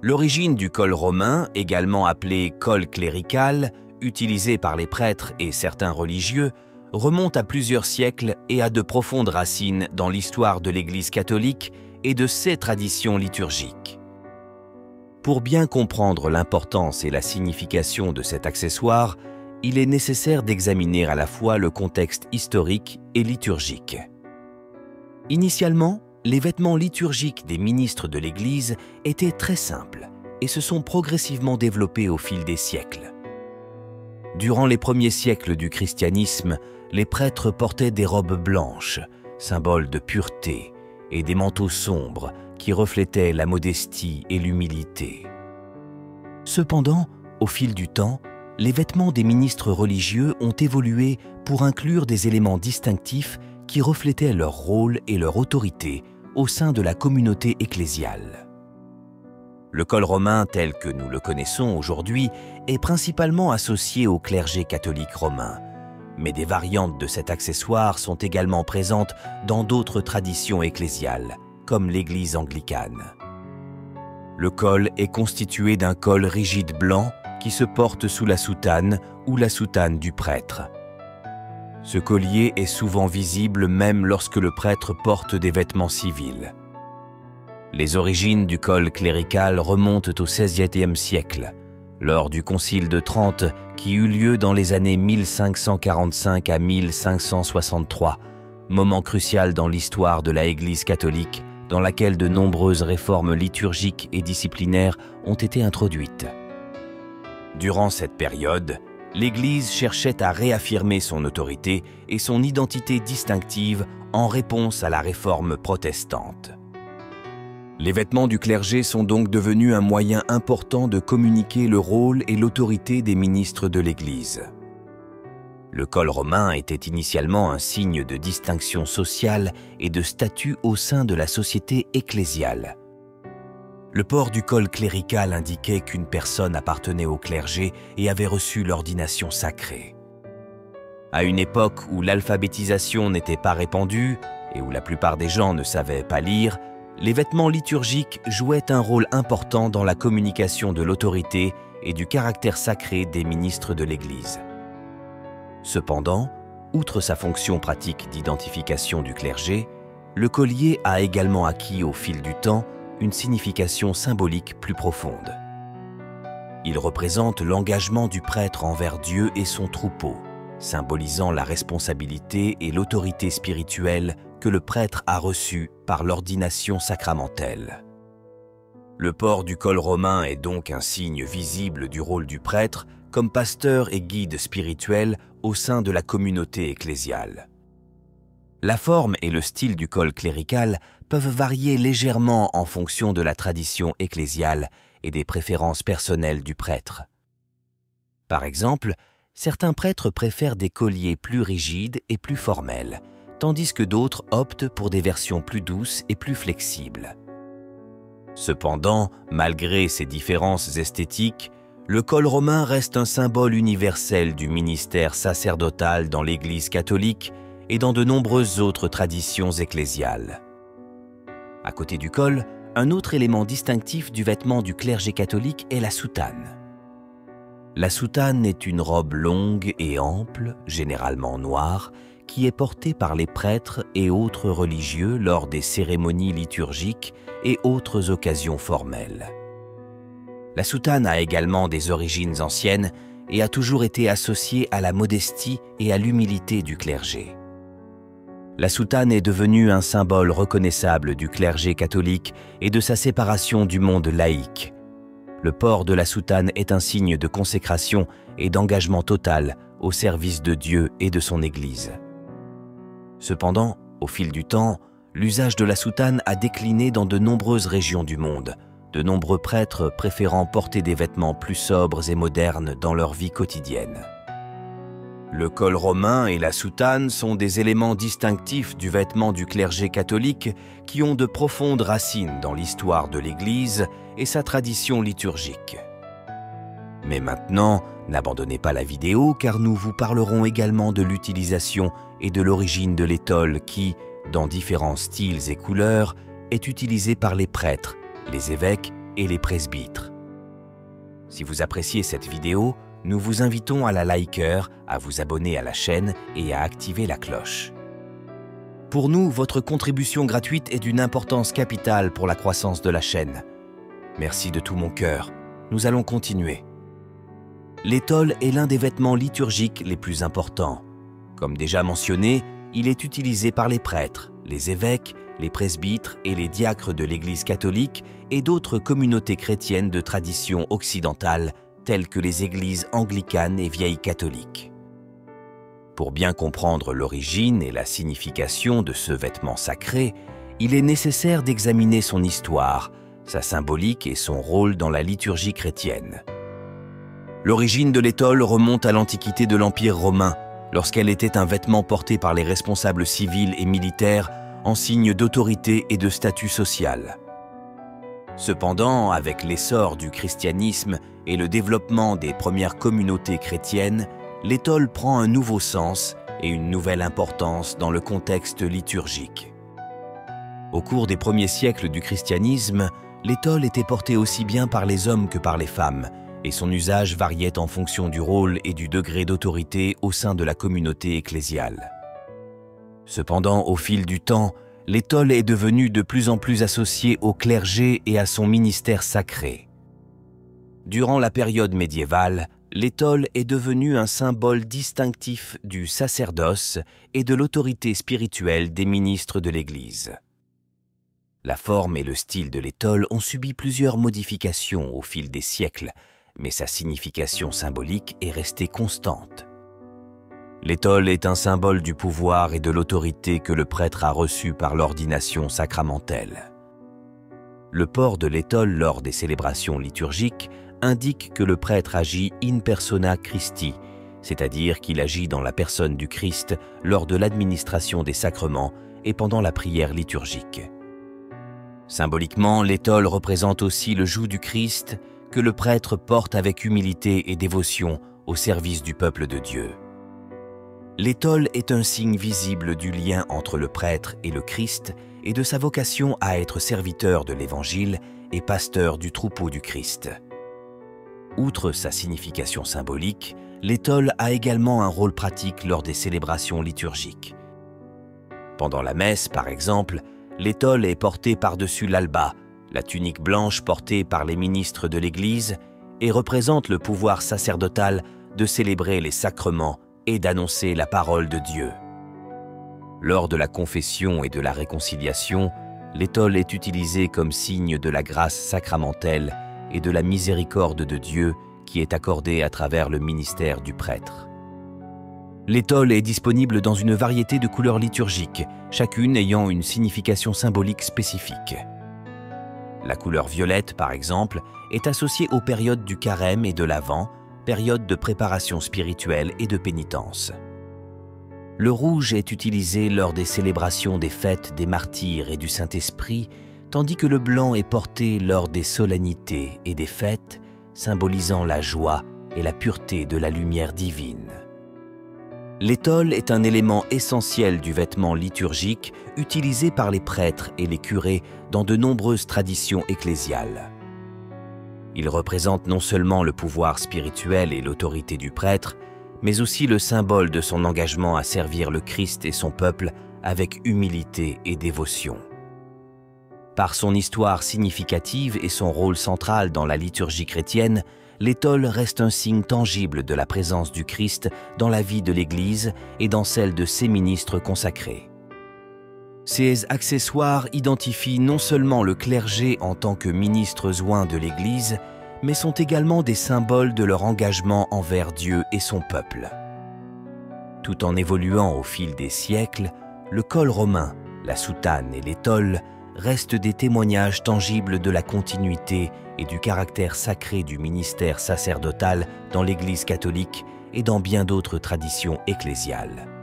L'origine du col romain, également appelé col clérical, utilisé par les prêtres et certains religieux, remonte à plusieurs siècles et a de profondes racines dans l'histoire de l'Église catholique et de ses traditions liturgiques. Pour bien comprendre l'importance et la signification de cet accessoire, il est nécessaire d'examiner à la fois le contexte historique et liturgique. Initialement, les vêtements liturgiques des ministres de l'Église étaient très simples et se sont progressivement développés au fil des siècles. Durant les premiers siècles du christianisme, les prêtres portaient des robes blanches, symbole de pureté, et des manteaux sombres qui reflétaient la modestie et l'humilité. Cependant, au fil du temps, les vêtements des ministres religieux ont évolué pour inclure des éléments distinctifs qui reflétaient leur rôle et leur autorité au sein de la communauté ecclésiale. Le col romain tel que nous le connaissons aujourd'hui est principalement associé au clergé catholique romain, mais des variantes de cet accessoire sont également présentes dans d'autres traditions ecclésiales, comme l'Église anglicane. Le col est constitué d'un col rigide blanc qui se porte sous la soutane ou la soutane du prêtre. Ce collier est souvent visible même lorsque le prêtre porte des vêtements civils. Les origines du col clérical remontent au XVIe siècle, lors du Concile de Trente qui eut lieu dans les années 1545 à 1563, moment crucial dans l'histoire de la Église catholique dans laquelle de nombreuses réformes liturgiques et disciplinaires ont été introduites. Durant cette période, l'Église cherchait à réaffirmer son autorité et son identité distinctive en réponse à la réforme protestante. Les vêtements du clergé sont donc devenus un moyen important de communiquer le rôle et l'autorité des ministres de l'Église. Le col romain était initialement un signe de distinction sociale et de statut au sein de la société ecclésiale. Le port du col clérical indiquait qu'une personne appartenait au clergé et avait reçu l'ordination sacrée. À une époque où l'alphabétisation n'était pas répandue et où la plupart des gens ne savaient pas lire, les vêtements liturgiques jouaient un rôle important dans la communication de l'autorité et du caractère sacré des ministres de l'Église. Cependant, outre sa fonction pratique d'identification du clergé, le collier a également acquis au fil du temps une signification symbolique plus profonde. Il représente l'engagement du prêtre envers Dieu et son troupeau, symbolisant la responsabilité et l'autorité spirituelle que le prêtre a reçue par l'ordination sacramentelle. Le port du col romain est donc un signe visible du rôle du prêtre comme pasteur et guide spirituel au sein de la communauté ecclésiale. La forme et le style du col clérical peuvent varier légèrement en fonction de la tradition ecclésiale et des préférences personnelles du prêtre. Par exemple, certains prêtres préfèrent des colliers plus rigides et plus formels, tandis que d'autres optent pour des versions plus douces et plus flexibles. Cependant, malgré ces différences esthétiques, le col romain reste un symbole universel du ministère sacerdotal dans l'Église catholique et dans de nombreuses autres traditions ecclésiales. À côté du col, un autre élément distinctif du vêtement du clergé catholique est la soutane. La soutane est une robe longue et ample, généralement noire, qui est portée par les prêtres et autres religieux lors des cérémonies liturgiques et autres occasions formelles. La soutane a également des origines anciennes et a toujours été associée à la modestie et à l'humilité du clergé. La soutane est devenue un symbole reconnaissable du clergé catholique et de sa séparation du monde laïque. Le port de la soutane est un signe de consécration et d'engagement total au service de Dieu et de son Église. Cependant, au fil du temps, l'usage de la soutane a décliné dans de nombreuses régions du monde, de nombreux prêtres préférant porter des vêtements plus sobres et modernes dans leur vie quotidienne. Le col romain et la soutane sont des éléments distinctifs du vêtement du clergé catholique qui ont de profondes racines dans l'histoire de l'Église et sa tradition liturgique. Mais maintenant, n'abandonnez pas la vidéo car nous vous parlerons également de l'utilisation et de l'origine de l'étole qui, dans différents styles et couleurs, est utilisée par les prêtres, les évêques et les presbytres. Si vous appréciez cette vidéo, nous vous invitons à la liker, à vous abonner à la chaîne et à activer la cloche. Pour nous, votre contribution gratuite est d'une importance capitale pour la croissance de la chaîne. Merci de tout mon cœur. Nous allons continuer. L'étole est l'un des vêtements liturgiques les plus importants. Comme déjà mentionné, il est utilisé par les prêtres, les évêques, les presbytres et les diacres de l'Église catholique et d'autres communautés chrétiennes de tradition occidentale, telles que les églises anglicanes et vieilles catholiques. Pour bien comprendre l'origine et la signification de ce vêtement sacré, il est nécessaire d'examiner son histoire, sa symbolique et son rôle dans la liturgie chrétienne. L'origine de l'étole remonte à l'Antiquité de l'Empire romain, lorsqu'elle était un vêtement porté par les responsables civils et militaires en signe d'autorité et de statut social. Cependant, avec l'essor du christianisme et le développement des premières communautés chrétiennes, l'étole prend un nouveau sens et une nouvelle importance dans le contexte liturgique. Au cours des premiers siècles du christianisme, l'étole était portée aussi bien par les hommes que par les femmes, et son usage variait en fonction du rôle et du degré d'autorité au sein de la communauté ecclésiale. Cependant, au fil du temps, l'étole est devenue de plus en plus associée au clergé et à son ministère sacré. Durant la période médiévale, l'étole est devenue un symbole distinctif du sacerdoce et de l'autorité spirituelle des ministres de l'Église. La forme et le style de l'étole ont subi plusieurs modifications au fil des siècles, mais sa signification symbolique est restée constante. L'étole est un symbole du pouvoir et de l'autorité que le prêtre a reçu par l'ordination sacramentelle. Le port de l'étole lors des célébrations liturgiques indique que le prêtre agit in persona Christi, c'est-à-dire qu'il agit dans la personne du Christ lors de l'administration des sacrements et pendant la prière liturgique. Symboliquement, l'étole représente aussi le joug du Christ que le prêtre porte avec humilité et dévotion au service du peuple de Dieu. L'étole est un signe visible du lien entre le prêtre et le Christ et de sa vocation à être serviteur de l'Évangile et pasteur du troupeau du Christ. Outre sa signification symbolique, l'étole a également un rôle pratique lors des célébrations liturgiques. Pendant la messe, par exemple, l'étole est portée par-dessus l'alba, la tunique blanche portée par les ministres de l'Église, et représente le pouvoir sacerdotal de célébrer les sacrements et d'annoncer la parole de Dieu. Lors de la confession et de la réconciliation, l'étole est utilisée comme signe de la grâce sacramentelle et de la miséricorde de Dieu qui est accordée à travers le ministère du prêtre. L'étole est disponible dans une variété de couleurs liturgiques, chacune ayant une signification symbolique spécifique. La couleur violette, par exemple, est associée aux périodes du carême et de l'Avent, période de préparation spirituelle et de pénitence. Le rouge est utilisé lors des célébrations des fêtes des martyrs et du Saint-Esprit, tandis que le blanc est porté lors des solennités et des fêtes, symbolisant la joie et la pureté de la lumière divine. L'étole est un élément essentiel du vêtement liturgique utilisé par les prêtres et les curés dans de nombreuses traditions ecclésiales. Il représente non seulement le pouvoir spirituel et l'autorité du prêtre, mais aussi le symbole de son engagement à servir le Christ et son peuple avec humilité et dévotion. Par son histoire significative et son rôle central dans la liturgie chrétienne, l'étole reste un signe tangible de la présence du Christ dans la vie de l'Église et dans celle de ses ministres consacrés. Ces accessoires identifient non seulement le clergé en tant que ministres oints de l'Église, mais sont également des symboles de leur engagement envers Dieu et son peuple. Tout en évoluant au fil des siècles, le col romain, la soutane et l'étole restent des témoignages tangibles de la continuité et du caractère sacré du ministère sacerdotal dans l'Église catholique et dans bien d'autres traditions ecclésiales.